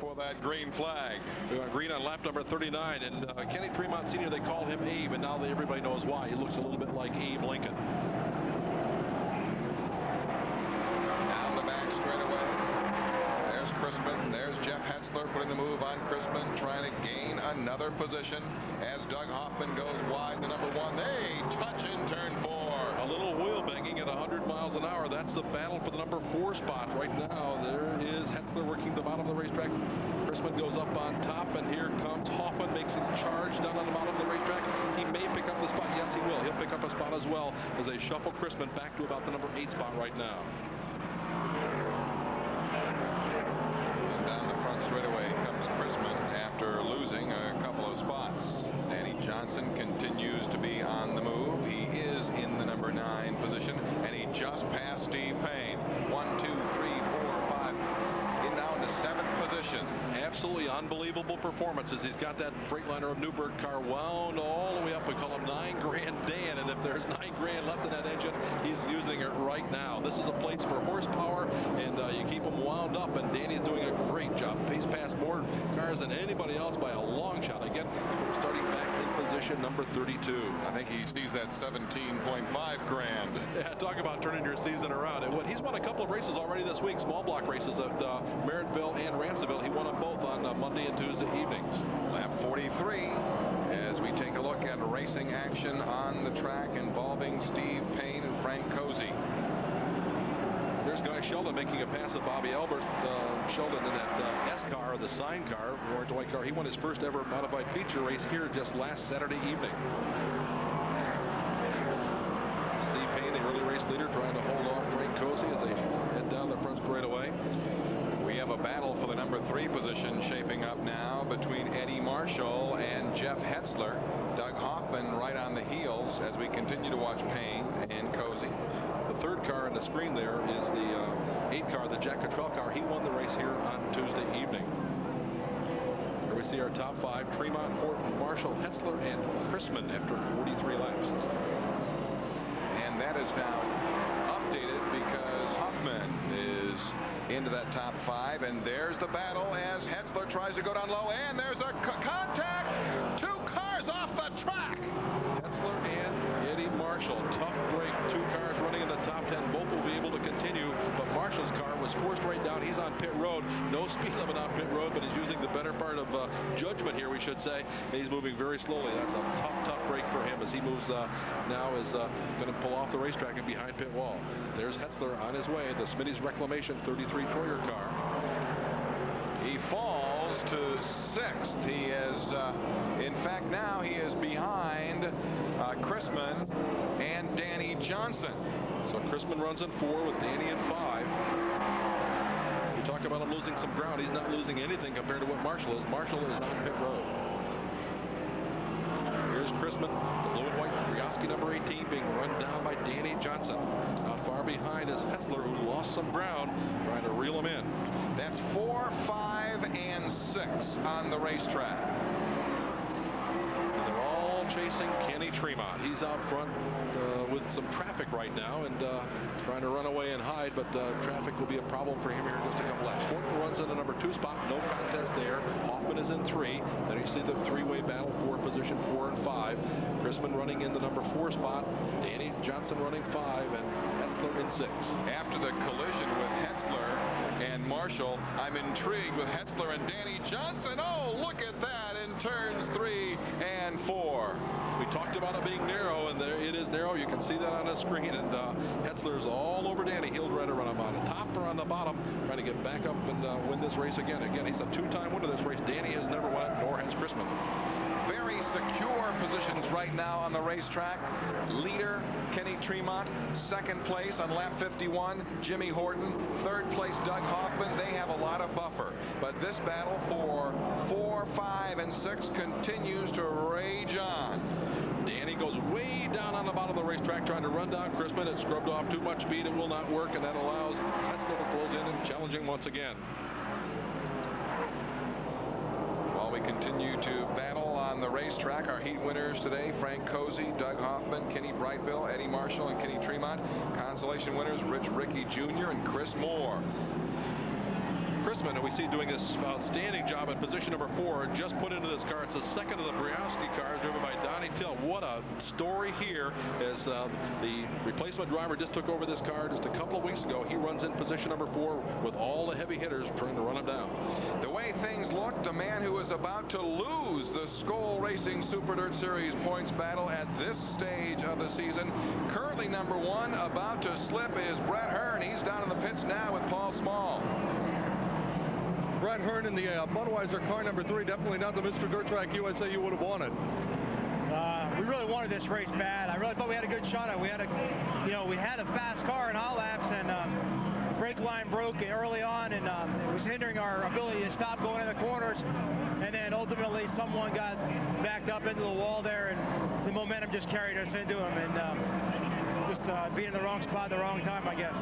for that green flag. Green on lap number 39, and Kenny Tremont Sr., they call him Abe, and now everybody knows why. He looks a little bit like Abe Lincoln. Down the back straightaway. There's Chrisman. There's Jeff Hetzler putting the move on Chrisman, trying to gain another position as Doug Hoffman goes wide. The number 1, they touch in turn 4. A little wheel banging at 100 miles an hour. That's the battle for the number 4 spot right now. There is Hetzler working the bottom of the racetrack. Chrisman goes up on top, and here comes Hoffman, makes his charge down on the bottom of the racetrack. He may pick up the spot. Yes, he will. He'll pick up a spot as well as they shuffle Chrisman back to about the number 8 spot right now. And down the front straightaway comes Chrisman after losing a couple of spots. Danny Johnson continues to be on the move. He is in the number 9 position, and he just passed Steve Payne. 1, 2, 3, 4, 5. In now in the 7th position. Absolutely unbelievable performances. He's got that Freightliner of Newburgh car wound all the way up. We call him 9 grand Dan, and if there's 9 grand left in that engine, he's using it right now. This is a place for horsepower, and you keep him wound up, and Danny's doing a great job. He's passed more cars than anybody else by a long shot. Again, we're starting back in position number 32. I think he sees that 17.5 grand. Yeah, talk about turning your season around. He's won a couple of races already this week, small block races at Merrittville and Ransomville. He won them both on Monday and Tuesday evenings. Lap 43 as we take a look at racing action on the track involving Steve Payne and Frank Cozy. There's Guy Sheldon making a pass at Bobby Albert. Sheldon in that S car, the sign car, orange white car. He won his first ever modified feature race here just last Saturday evening. Steve Payne, the early race leader, trying to hold off Frank Cozy as they head down the front straightaway. We have a battle for the number 3 position shaping up now between Eddie Marshall and Jeff Hetzler. Doug Hoffman right on the heels as we continue to watch Payne and Cozy. The 3rd car on the screen there is the 8 car, the Jack Cottrell car. He won the race here on Tuesday evening. Here we see our top 5, Tremont, Horton, Marshall, Hetzler, and Chrisman after 43 laps. And that is now updated because Hoffman is into that top 5, and there's the battle as Hetzler tries to go down low, and there's a contact. 2 cars off the track. Hetzler and Eddie Marshall, tough break. 2 cars running in the top 10. Both will be able to continue, but Marshall's car was forced right down. He's on pit road. No speed limit on pit road, but he's using the better part of judgment here, we should say. He's moving very slowly. That's a tough break for him as he moves now is going to pull off the racetrack and behind pit wall. There's Hetzler on his way. The Smitty's Reclamation 33 Toyer car. He falls to 6th. He is, in fact, now he is behind Chrisman and Danny Johnson. So Chrisman runs in 4 with Danny in 5. You talk about him losing some ground. He's not losing anything compared to what Marshall is. Marshall is on pit road. Here's Chrisman, the blue and white Rioski number 18, being run down by Danny Johnson. Not far behind is Hetzler, who lost some ground, trying to reel him in. That's 4, 5, and 6 on the racetrack. And they're all chasing Kenny Tremont. He's out front with some traffic right now and trying to run away and hide, but traffic will be a problem for him here in just a couple laps. Horton runs in the number 2 spot, no contest there. Hoffman is in 3. Then you see the 3-way battle for position 4 and 5. Chrisman running in the number 4 spot. Danny Johnson running 5, and Hetzler in 6. After the collision with Hetzler and Marshall, I'm intrigued with Hetzler and Danny Johnson. Oh, look at that in turns 3 and 4. We talked about it being narrow, and there it is narrow. You can see that on the screen, and Hetzler's all over Danny. He'll try to run him on the top or on the bottom, trying to get back up and win this race again. Again, he's a 2-time winner of this race. Danny has never won it, nor has Chrisman. Very secure positions right now on the racetrack. Leader Kenny Tremont, 2nd place on lap 51, Jimmy Horton, 3rd place Doug Hoffman. They have a lot of buffer, but this battle for 4, 5, and 6 continues to rage on. Danny goes way down on the bottom of the racetrack trying to run down Chrisman. It scrubbed off too much speed. It will not work, and that allows Hetzler to close in and challenge him once again. While we continue to battle on the racetrack, our heat winners today, Frank Cozy, Doug Hoffman, Kenny Brightville, Eddie Marshall, and Kenny Tremont. Consolation winners, Rich Rickey Jr. and Chris Moore. Chris replacement, and we see doing this outstanding job at position number 4, just put into this car. It's the second of the Briowski cars driven by Donnie Till. What a story here, as the replacement driver just took over this car just a couple of weeks ago. He runs in position number 4 with all the heavy hitters trying to run him down. The way things looked, the man who was about to lose the Skoal Racing Super Dirt Series points battle at this stage of the season, currently number 1, about to slip, is Brett Hearn. He's down in the pits now with Paul Small. Brett Hearn in the Budweiser car number 3, definitely not the Mr. Dirt Track USA you would have wanted. We really wanted this race bad. I really thought we had a good shot at it. We had a fast car in hot laps, and the brake line broke early on, and it was hindering our ability to stop going in the corners. And then ultimately someone got backed up into the wall there, and the momentum just carried us into him, and just being in the wrong spot at the wrong time, I guess.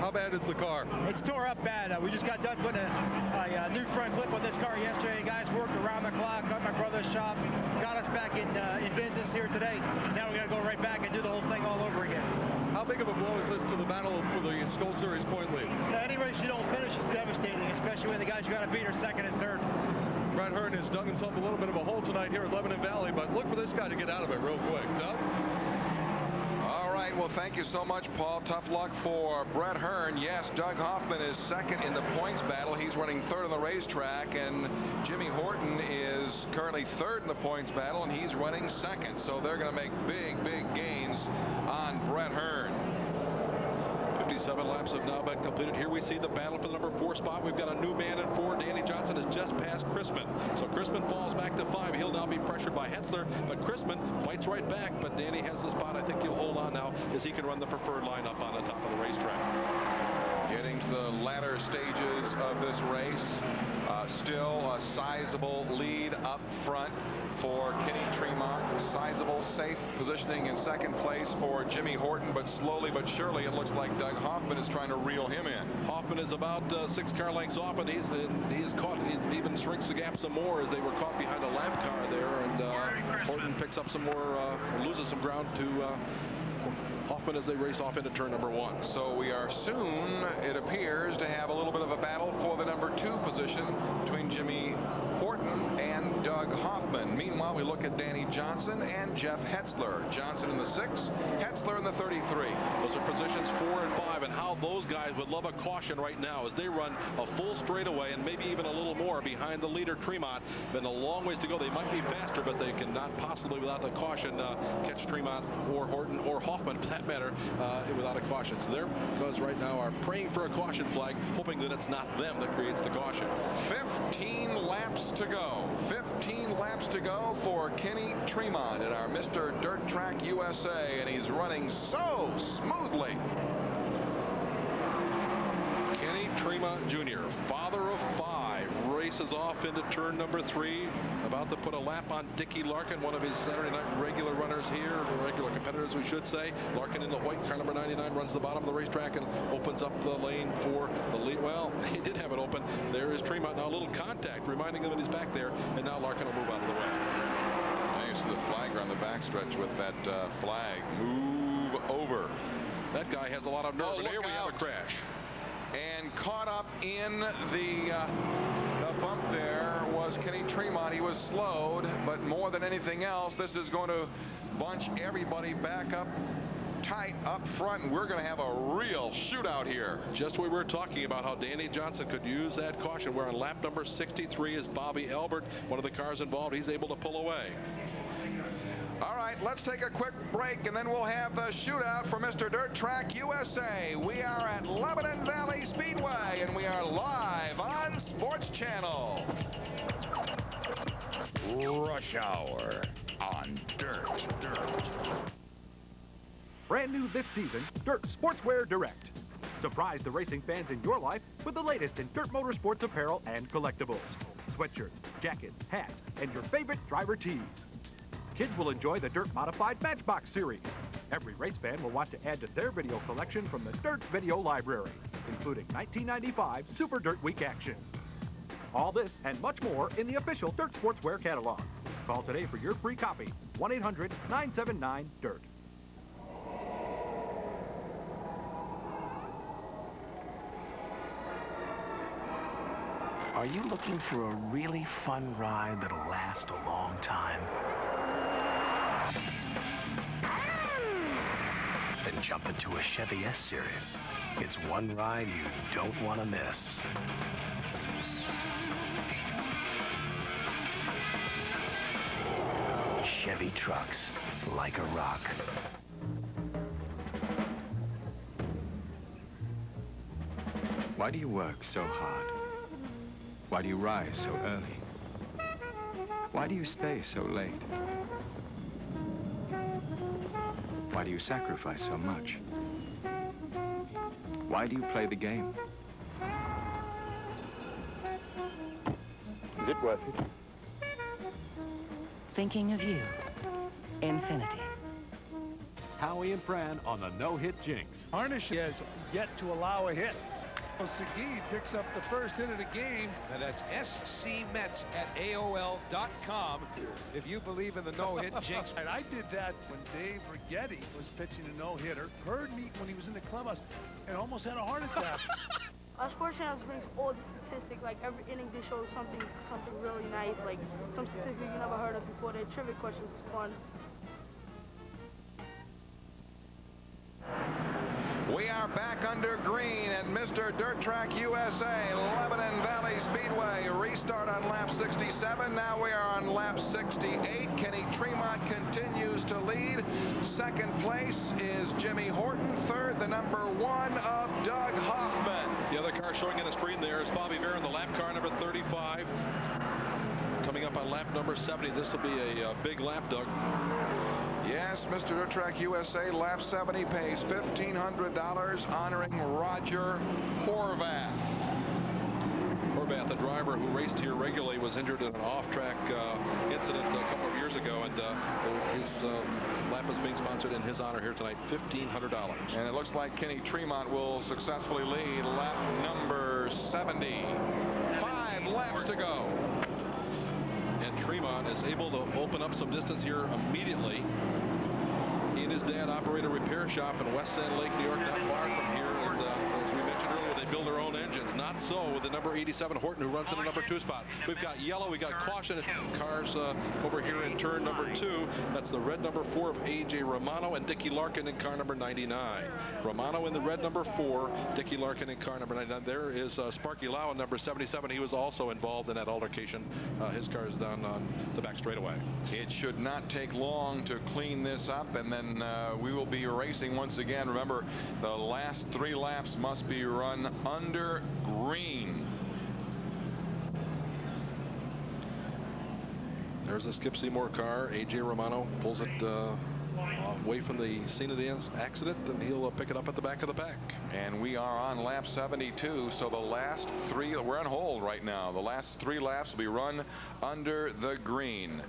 How bad is the car? It's tore up bad. We just got done putting a new front clip on this car yesterday. Guys worked around the clock, got my brother's shop, got us back in business here today. Now we got to go right back and do the whole thing all over again. How big of a blow is this to the battle for the Skoal Series point lead? Any race you don't finish is devastating, especially when the guys you got to beat are second and third. Brett Hearn has dug himself a little bit of a hole tonight here at Lebanon Valley, but look for this guy to get out of it real quick. Doug? All right, well, thank you so much, Paul. Tough luck for Brett Hearn. Yes, Doug Hoffman is second in the points battle. He's running third on the racetrack, and Jimmy Horton is currently third in the points battle, and he's running second. So they're going to make big, big gains on Brett Hearn. 57 laps have now been completed. Here we see the battle for the number 4 spot. We've got a new man in 4. Danny Johnson has just passed Chrisman. So Chrisman falls back to 5. He'll now be pressured by Hetzler, but Chrisman fights right back. But Danny has the spot. I think he'll hold on now as he can run the preferred lineup on the top of the racetrack. Getting to the latter stages of this race. Still a sizable lead up front for Kenny Tremont. Sizable safe positioning in second place for Jimmy Horton, but slowly but surely it looks like Doug Hoffman is trying to reel him in. Hoffman is about 6 car lengths off, and he's caught. He even shrinks the gap some more as they were caught behind a lap car there, and Horton picks up some more, loses some ground to Hoffman as they race off into turn number 1. So we are soon, it appears, to have a little bit of a battle for the number 2 position between Jimmy Horton and Doug Hoffman. Meanwhile, we look at Danny Johnson and Jeff Hetzler. Johnson in the 6, Hetzler in the 33. Those are positions 4 and 5, and how those guys would love a caution right now as they run a full straightaway and maybe even a little more behind the leader Tremont. Been a long ways to go. They might be faster, but they cannot possibly, without the caution, catch Tremont or Horton or Hoffman, for that matter, without a caution. So there goes right now are praying for a caution flag, hoping that it's not them that creates the caution. 15 laps to go. 15 laps to go for Kenny Tremont in our Mr. Dirt Track USA, and he's running so smoothly. Kenny Tremont Jr., father of 5, races off into turn number 3, about to put a lap on Dickie Larkin, one of his Saturday night regular runners here, regular competitors we should say. Larkin in the white car number 99 runs the bottom of the racetrack and opens up the lane for the lead. Well, he did have it open. There is Tremont now, a little contact reminding him that he's back there, and now Larkin will move out of the way. Nice, the flagger on the backstretch with that flag. Move over. That guy has a lot of nerve, and here we have a crash. And caught up in the bump there was Kenny Tremont. He was slowed, but more than anything else, this is going to bunch everybody back up tight up front, and we're going to have a real shootout here. Just we were talking about how Danny Johnson could use that caution. We're on lap number 63 is Bobby Albert, one of the cars involved. He's able to pull away. All right, let's take a quick break, and then we'll have the shootout for Mr. Dirt Track USA. We are at Lebanon Valley Speedway, and we are live on Sports Channel. Rush Hour on Dirt. Brand new this season, Dirt Sportswear Direct. Surprise the racing fans in your life with the latest in Dirt Motorsports apparel and collectibles. Sweatshirts, jackets, hats, and your favorite driver tees. Kids will enjoy the Dirt Modified Matchbox series. Every race fan will want to add to their video collection from the Dirt Video Library, including 1995 Super Dirt Week action. All this and much more in the official Dirt Sportswear catalog. Call today for your free copy, 1-800-979-DIRT. Are you looking for a really fun ride that'll last a long time? Then jump into a Chevy S-Series. It's one ride you don't want to miss. Chevy trucks, like a rock. Why do you work so hard? Why do you rise so early? Why do you stay so late? Why do you sacrifice so much? Why do you play the game? Is it worth it? Thinking of you. Infinity. Howie and Fran on the no-hit jinx. Harnish has yet to allow a hit. Segui picks up the first hit of the game. And that's scmets@aol.com if you believe in the no-hit jinx. And I did that when Dave Righetti was pitching a no-hitter. Heard me when he was in the clubhouse and almost had a heart attack. Sports Channel brings all the statistics, like every inning they show something really nice, like some statistics you never heard of before. Their trivia questions is fun. We are back under green at Mr. Dirt Track USA, Lebanon Valley Speedway. Restart on lap 67. Now we are on lap 68. Kenny Tremont continues to lead. Second place is Jimmy Horton. Third, the number 1 of Doug Hoffman. The other car showing in the screen there is Bobby Varon, the lap car number 35. Coming up on lap number 70. This will be a big lap, Doug. Yes, Mr. Dirt Track USA, lap 70 pays $1,500, honoring Roger Horvath. Horvath, the driver who raced here regularly, was injured in an off-track incident a couple of years ago, and his lap is being sponsored in his honor here tonight, $1,500. And it looks like Kenny Tremont will successfully lead lap number 70. 5 laps to go. And Tremont is able to open up some distance here immediately. He and his dad operate a repair shop in West Sand Lake, New York, not far from here. And as we mentioned earlier, they build their own engines. Not so with the number 87 Horton, who runs in the number 2 spot. We've got yellow. We got caution cars over here in turn number 2. That's the red number 4 of A.J. Romano and Dickie Larkin in car number 99. Romano in the red number 4, Dickie Larkin in car number 99. There is Sparky Lau in number 77. He was also involved in that altercation. His car is down on the back straightaway. It should not take long to clean this up, and then we will be racing once again. Remember, the last 3 laps must be run under green. There's a Skip Seymour car. A.J. Romano pulls it away from the scene of the accident, and he'll pick it up at the back of the pack. And we are on lap 72, so the last 3, we're on hold right now. The last 3 laps will be run under the green.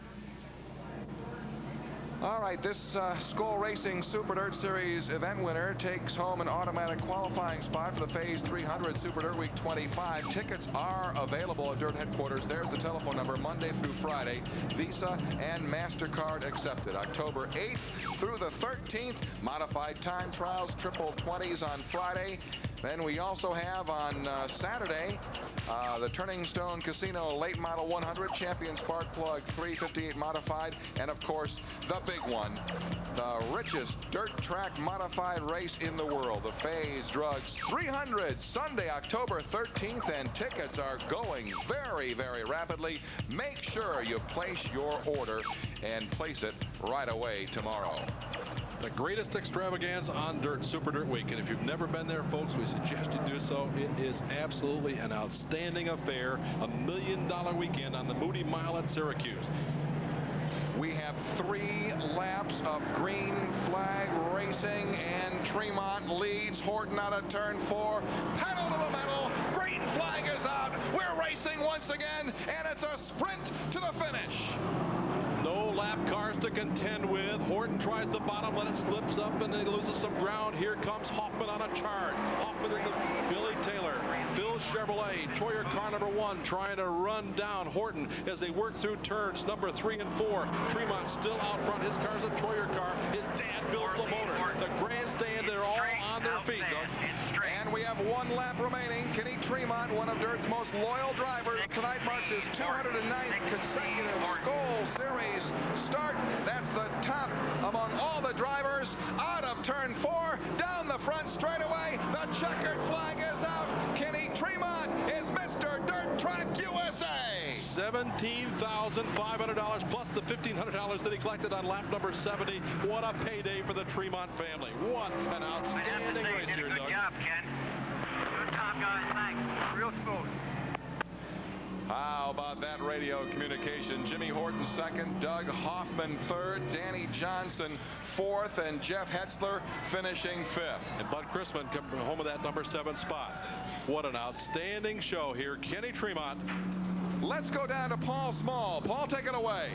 All right, this Skoal Racing Super Dirt Series event winner takes home an automatic qualifying spot for the Phase 300 Super Dirt Week 25. Tickets are available at Dirt headquarters. There's the telephone number, Monday through Friday. Visa and MasterCard accepted. October 8th through the 13th. Modified time trials, triple 20s on Friday. Then we also have on Saturday the Turning Stone Casino Late Model 100 Champion Spark Plug 358 modified, and of course the big one, the richest dirt track modified race in the world, the Phase Drugs 300, Sunday, October 13th, and tickets are going very, very rapidly. Make sure you place your order and place it right away tomorrow. The greatest extravaganza on dirt, Super Dirt Week. And if you've never been there, folks, we suggest you do so. It is absolutely an outstanding affair. $1 million weekend on the Moody Mile at Syracuse. We have 3 laps of green flag racing, and Tremont leads Horton out of turn 4. Pedal to the metal. Green flag is out. We're racing once again, and it's a sprint to the finish. No lap cars to contend with. Horton tries the bottom, then it slips up and it loses some ground. Here comes Hoffman on a charge. Hoffman and Billy Taylor. Phil Chevrolet, Troyer car number 1, trying to run down Horton as they work through turns number 3 and 4. Tremont still out front. His car's a Troyer car. His dad builds the motor. The grandstand, they're all on their feet, Doug. And we We have 1 lap remaining. Kenny Tremont, one of Dirt's most loyal drivers, tonight marks his 209th consecutive Skoal Series start. That's the top among all the drivers. Out of turn 4, down the front straightaway. The checkered flag is out. Kenny Tremont is Mr. Dirt Track USA. $17,500 plus the $1,500 that he collected on lap number 70. What a payday for the Tremont family. What an outstanding race here, Doug. Good job, Ken. Good job, guys. Thanks. Real smooth. How about that radio communication? Jimmy Horton second, Doug Hoffman third, Danny Johnson fourth, and Jeff Hetzler finishing fifth. And Bud Chrisman coming home with that number 7 spot. What an outstanding show here. Kenny Tremont. Let's go down to Paul Small. Paul, take it away.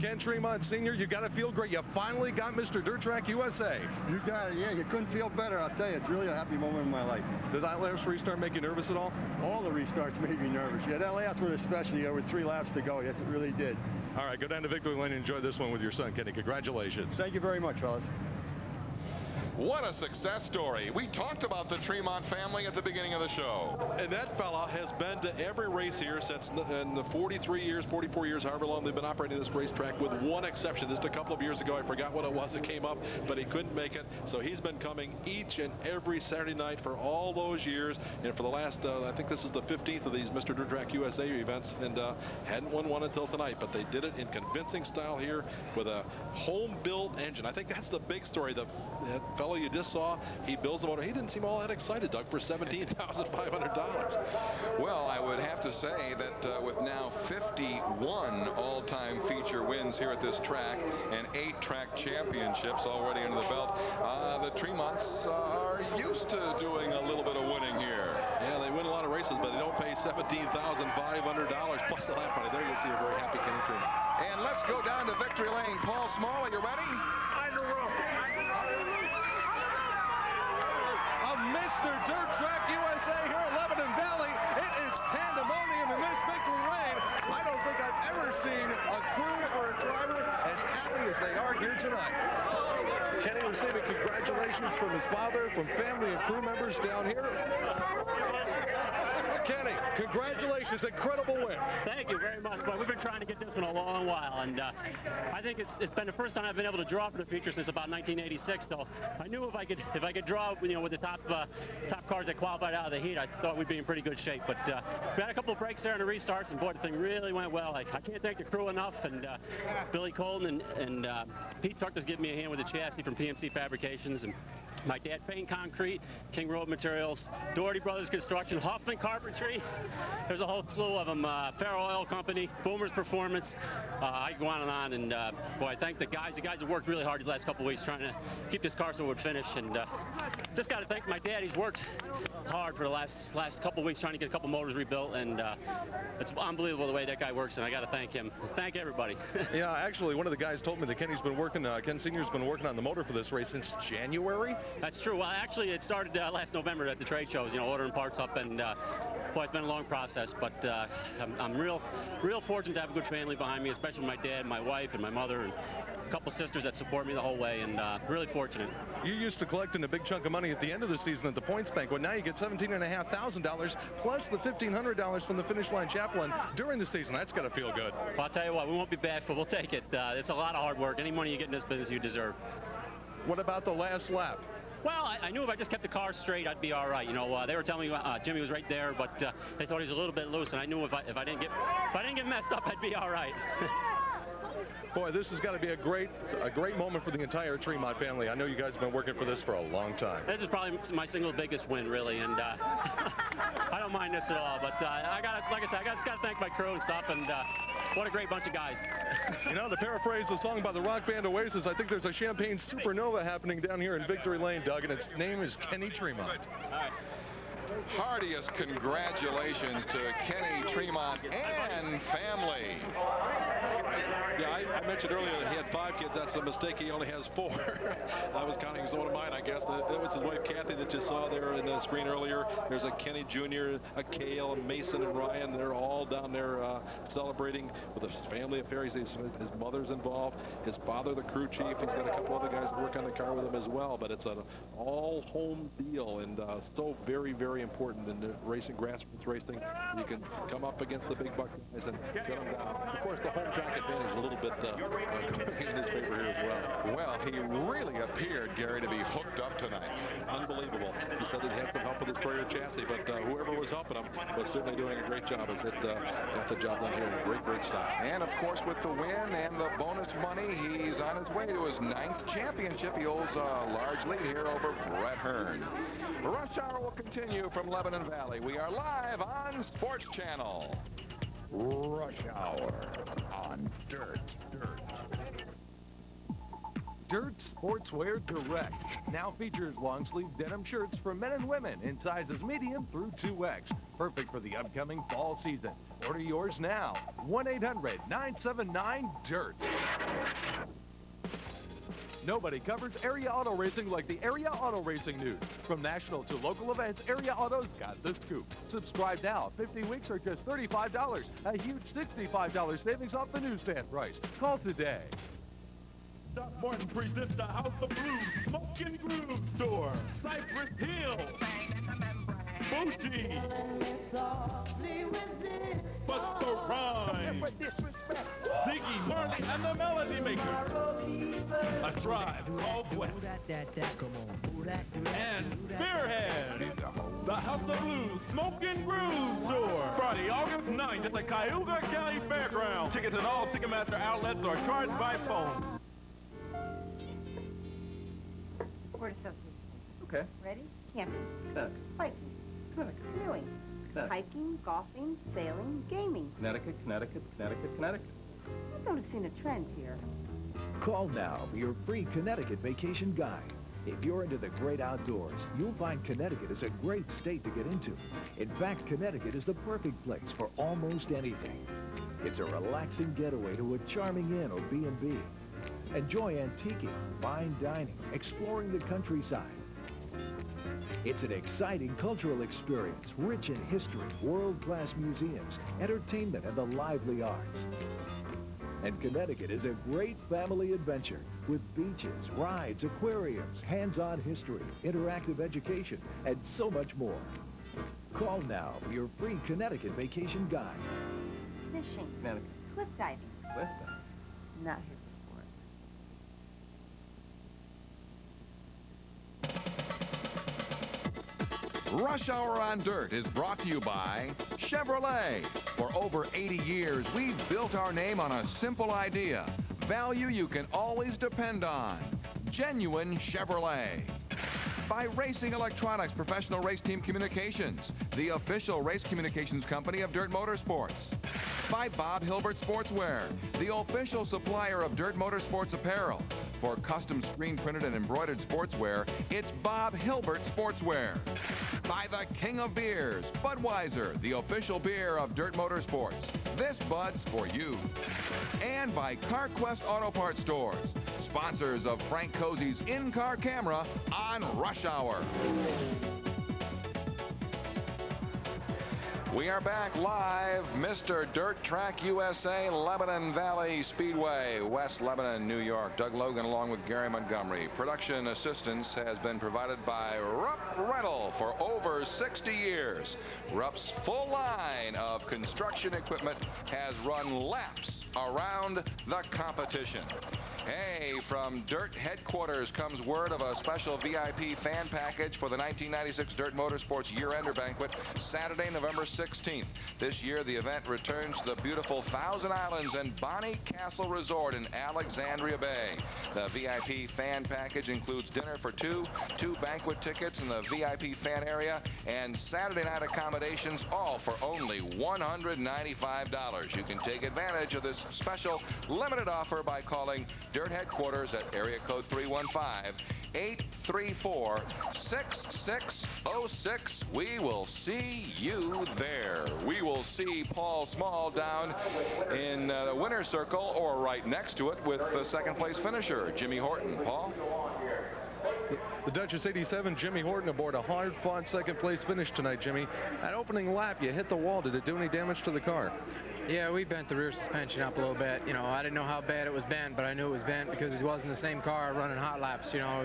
Ken Tremont Sr., you got to feel great. You finally got Mr. Dirt Track USA. You got it, yeah. You couldn't feel better, I'll tell you. It's really a happy moment in my life. Did that last restart make you nervous at all? All the restarts made me nervous. Yeah, that last one especially, with 3 laps to go. Yes, it really did. All right, go down to Victory Lane and enjoy this one with your son, Kenny. Congratulations. Thank you very much, fellas. What a success story. We talked about the Tremont family at the beginning of the show. And that fella has been to every race here since in the 43 years, 44 years, however long they've been operating this racetrack, with one exception. Just a couple of years ago, I forgot what it was that came up, but he couldn't make it. So he's been coming each and every Saturday night for all those years. And for the last, I think this is the 15th of these Mr. Dirt Track USA events, and hadn't won one until tonight. But they did it in convincing style here with a home-built engine. I think that's the big story. That fellow you just saw, he builds the motor. He didn't seem all that excited, Doug, for $17,500. Well, I would have to say that with now 51 all-time feature wins here at this track and 8 track championships already under the belt, the Tremonts are used to doing a little bit of winning here. Yeah, they win a lot of races, but they don't pay $17,500 plus the lap money. There you see a very happy Kenny Tremont. And let's go down to Victory Lane. Paul Small, are you ready? Mr. Dirt Track USA here at Lebanon Valley. It is pandemonium in this Victory Lane. I don't think I've ever seen a crew or a driver as happy as they are here tonight. Kenny receiving congratulations from his father, from family and crew members down here. Kenny, congratulations, incredible win. Thank you very much, boy. We've been trying to get this one a long while, and I think it's been the first time I've been able to draw for the feature since about 1986. So I knew if I could draw, with the top cars that qualified out of the heat, I thought we'd be in pretty good shape. But we had a couple of breaks there in the restarts, and boy, the thing really went well. I can't thank the crew enough, and Billy Colton and Pete Tuck was giving me a hand with the chassis from PMC Fabrications, and my dad, Paint Concrete, King Road Materials, Doherty Brothers Construction, Hoffman Carpentry. There's a whole slew of them. Farrow Oil Company, Boomer's Performance. I can go on, and boy, I thank the guys. The guys have worked really hard these last couple of weeks trying to keep this car so it would finish. And just got to thank my dad. He's worked hard for the last couple of weeks trying to get a couple motors rebuilt, and it's unbelievable the way that guy works, and I got to thank him. Thank everybody. Yeah, actually, one of the guys told me that Kenny's been working, Ken Sr.'s been working on the motor for this race since January. That's true. Well, actually, it started last November at the trade shows, ordering parts up, and boy, it's been a long process, but I'm real fortunate to have a good family behind me, especially my dad, my wife, and my mother, and a couple sisters that support me the whole way, and really fortunate. You used to collecting a big chunk of money at the end of the season at the points bank. Well, now you get $17,500 plus the $1,500 from the finish line chaplain during the season. That's got to feel good. Well, I'll tell you what, we won't be bashful. We'll take it. It's a lot of hard work. Any money you get in this business, you deserve. What about the last lap? Well, I knew if I just kept the car straight, I'd be all right. They were telling me Jimmy was right there, but they thought he was a little bit loose, and I knew if I didn't get messed up, I'd be all right. Boy, this has got to be a great moment for the entire Tremont family. I know you guys have been working for this for a long time. This is probably my single biggest win, really, and I don't mind this at all. But like I said, I just got to thank my crew and stuff, and what a great bunch of guys. To paraphrase the song by the rock band Oasis, I think there's a champagne supernova happening down here in Victory Lane, Doug, and its name is Kenny Tremont. All right. Heartiest congratulations to Kenny Tremont and family. Yeah, I mentioned earlier that he had 5 kids. That's a mistake. He only has 4. I was counting as one of mine, I guess. That was his wife, Kathy, that you saw there in the screen earlier. There's a Kenny Jr., a Cale, a Mason, and Ryan. They're all down there celebrating with his family affairs. His mother's involved. His father, the crew chief. He's got a couple other guys that work on the car with him as well. But it's an all-home deal, and so very, very important in the racing, grassroots racing. You can come up against the big buck guys and shut them down. Of course, the home track advantage is a little bit in his favor here as well. Well, he really appeared, Gary, to be hooked up tonight. Unbelievable. He said that he had some help with his Troyer chassis, but whoever was helping him was certainly doing a great job as it got the job done here in great, great style. And, of course, with the win and the bonus money, he's on his way to his 9th championship. He holds a large lead here over Brett Hearn. Rush Hour will continue from Lebanon Valley. We are live on Sports Channel. Rush Hour on Dirt. Dirt Sportswear Direct now features long-sleeve denim shirts for men and women in sizes medium through 2X. Perfect for the upcoming fall season. Order yours now. 1-800-979-DIRT. Nobody covers area auto racing like the Area Auto Racing News. From national to local events, Area Auto's got the scoop. Subscribe now. 50 weeks are just $35. A huge $65 savings off the newsstand price. Call today. Doc Martin presents the House of Blues Smoking Groove Store. Cypress Hill. Bougie. Busta Rhymes. Ziggy Marley and the Melody Makers. A Tribe Called Quest. And Spearhead. The House of Blues Smoking Groove Store. Friday, August 9th at the Cayuga County Fairgrounds. Tickets at all Ticketmaster outlets or charged by phone. Word association. Okay. Ready? Camping. Connecticut. Biking. Connecticut. Canoeing. Connecticut. Hiking, golfing, sailing, gaming. Connecticut, Connecticut, Connecticut, Connecticut. I'm noticing a trend here. Call now for your free Connecticut vacation guide. If you're into the great outdoors, you'll find Connecticut is a great state to get into. In fact, Connecticut is the perfect place for almost anything. It's a relaxing getaway to a charming inn or B&B. Enjoy antiquing, fine dining, exploring the countryside. It's an exciting cultural experience, rich in history, world-class museums, entertainment, and the lively arts. And Connecticut is a great family adventure with beaches, rides, aquariums, hands-on history, interactive education, and so much more. Call now for your free Connecticut vacation guide. Fishing. Connecticut. Cliff diving. Cliff diving. Not here. Rush Hour on Dirt is brought to you by Chevrolet. For over 80 years, we've built our name on a simple idea. Value you can always depend on. Genuine Chevrolet. By Racing Electronics Professional Race Team Communications, the official race communications company of Dirt Motorsports. By Bob Hilbert Sportswear, the official supplier of Dirt Motorsports apparel. For custom screen-printed and embroidered sportswear, it's Bob Hilbert Sportswear. By the King of Beers, Budweiser, the official beer of Dirt Motorsports. This Bud's for you. And by CarQuest Auto Parts Stores, sponsors of Frank Cozy's in-car camera on Rush Hour. We are back live, Mr. Dirt Track USA, Lebanon Valley Speedway, West Lebanon, New York. Doug Logan along with Gary Montgomery. Production assistance has been provided by Rupp Rental for over 60 years. Rupp's full line of construction equipment has run laps around the competition. Hey, from Dirt headquarters comes word of a special VIP fan package for the 1996 Dirt Motorsports Year-Ender Banquet, Saturday, November 16th. This year, the event returns to the beautiful Thousand Islands and Bonnie Castle Resort in Alexandria Bay. The VIP fan package includes dinner for two banquet tickets in the VIP fan area, and Saturday night accommodations, all for only $195. You can take advantage of this special limited offer by calling Dirt headquarters at area code 315-834-6606. We will see you there. We will see Paul Small down in the winner's circle or right next to it with the second place finisher, Jimmy Horton. Paul? The Duchess 87, Jimmy Horton, aboard a hard-fought second-place finish tonight, Jimmy. That opening lap, you hit the wall. Did it do any damage to the car? Yeah, we bent the rear suspension up a little bit. You know, I didn't know how bad it was bent, but I knew it was bent because it wasn't the same car running hot laps. You know,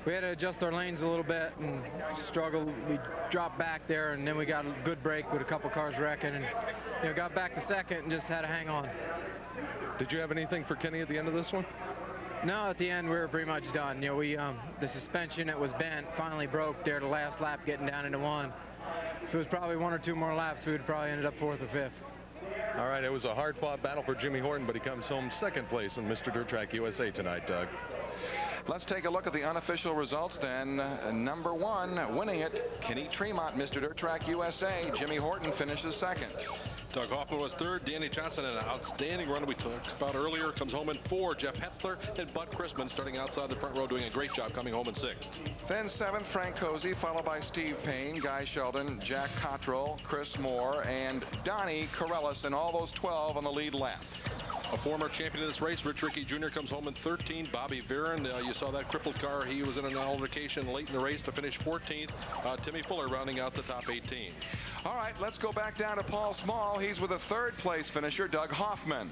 we had to adjust our lanes a little bit and struggle. We dropped back there, and then we got a good break with a couple cars wrecking, and you know, got back to second and just had to hang on. Did you have anything for Kenny at the end of this one? No, at the end we were pretty much done. You know, the suspension that was bent finally broke there the last lap, getting down into one. If it was probably one or two more laps, we would probably ended up 4th or 5th. All right, it was a hard-fought battle for Jimmy Horton, but he comes home second place in Mr. Dirt Track USA tonight, Doug. Let's take a look at the unofficial results then. Number 1, winning it, Kenny Tremont, Mr. Dirt Track USA. Jimmy Horton finishes second. Doug Hoffman was third. Danny Johnson, an outstanding run we talked about earlier, comes home in 4. Jeff Hetzler and Bud Chrisman starting outside the front row, doing a great job, coming home in 6th. Then 7th, Frank Cozy, followed by Steve Payne, Guy Sheldon, Jack Cottrell, Chris Moore, and Donnie Corellis, and all those 12 on the lead lap. A former champion of this race, Rich Rickey Jr. comes home in 13. Bobby Viren, you saw that crippled car. He was in an altercation late in the race to finish 14th. Timmy Fuller rounding out the top 18. All right, let's go back down to Paul Small. He's with a 3rd place finisher, Doug Hoffman.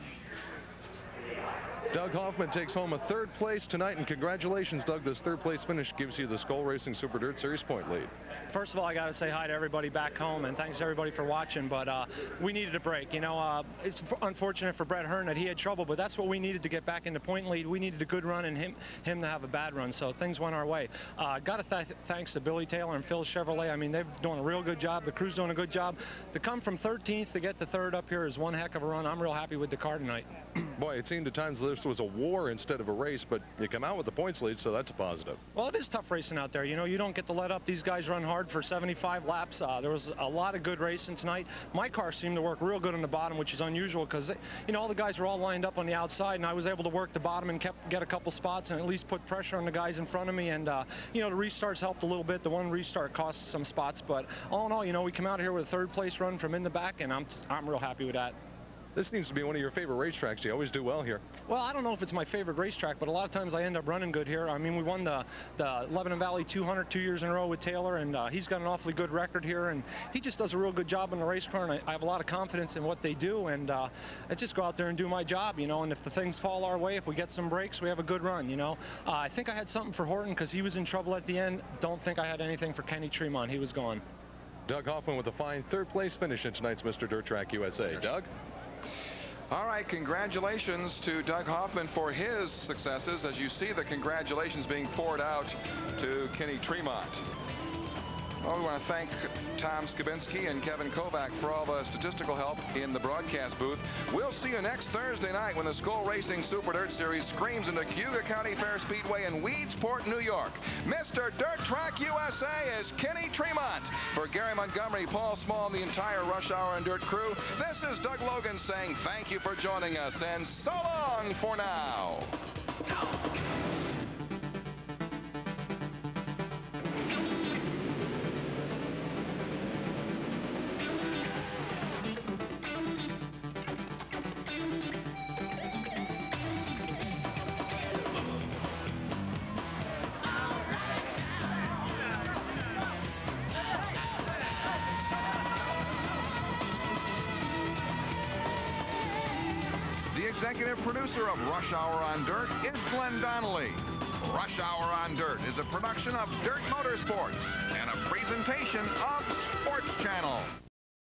Doug Hoffman takes home a 3rd place tonight, and congratulations, Doug. This 3rd place finish gives you the Skull Racing Super Dirt Series point lead. First of all, I got to say hi to everybody back home, and thanks everybody for watching. But we needed a break. You know, it's unfortunate for Brett Hearn that he had trouble, but that's what we needed to get back in the point lead. We needed a good run and him to have a bad run, so things went our way. Got to thanks to Billy Taylor and Phil Chevrolet. I mean, they've done a real good job. The crew's doing a good job. To come from 13th to get to 3rd up here is one heck of a run. I'm real happy with the car tonight. Boy, it seemed at times this was a war instead of a race, but you come out with the points lead, so that's a positive. Well, it is tough racing out there. You know, you don't get to let up. These guys run hard for 75 laps. There was a lot of good racing tonight. My car seemed to work real good on the bottom, which is unusual because, you know, all the guys were all lined up on the outside, and I was able to work the bottom and get a couple spots and at least put pressure on the guys in front of me. And, you know, the restarts helped a little bit. The one restart cost some spots, but all in all, you know, we come out here with a 3rd place run from in the back, and I'm real happy with that. This seems to be one of your favorite racetracks. You always do well here. Well, I don't know if it's my favorite racetrack, but a lot of times I end up running good here. I mean, we won the Lebanon Valley 200 2 years in a row with Taylor, and he's got an awfully good record here, and he just does a real good job in the race car, and I have a lot of confidence in what they do, and I just go out there and do my job, you know, and if the things fall our way, if we get some breaks, we have a good run, you know. I think I had something for Horton because he was in trouble at the end. Don't think I had anything for Kenny Tremont. He was gone. Doug Hoffman with a fine 3rd place finish in tonight's Mr. Dirt Track USA. Doug? All right, congratulations to Doug Hoffman for his successes. As you see the congratulations being poured out to Kenny Tremont. Well, we want to thank Tom Skabinski and Kevin Kovac for all the statistical help in the broadcast booth. We'll see you next Thursday night when the Skull Racing Super Dirt Series screams into Cayuga County Fair Speedway in Weedsport, New York. Mr. Dirt Track USA is Kenny Tremont. For Gary Montgomery, Paul Small, and the entire Rush Hour and Dirt crew, this is Doug Logan saying thank you for joining us, and so long for now. Executive producer of Rush Hour on Dirt is Glenn Donnelly. Rush Hour on Dirt is a production of Dirt Motorsports and a presentation of Sports Channel.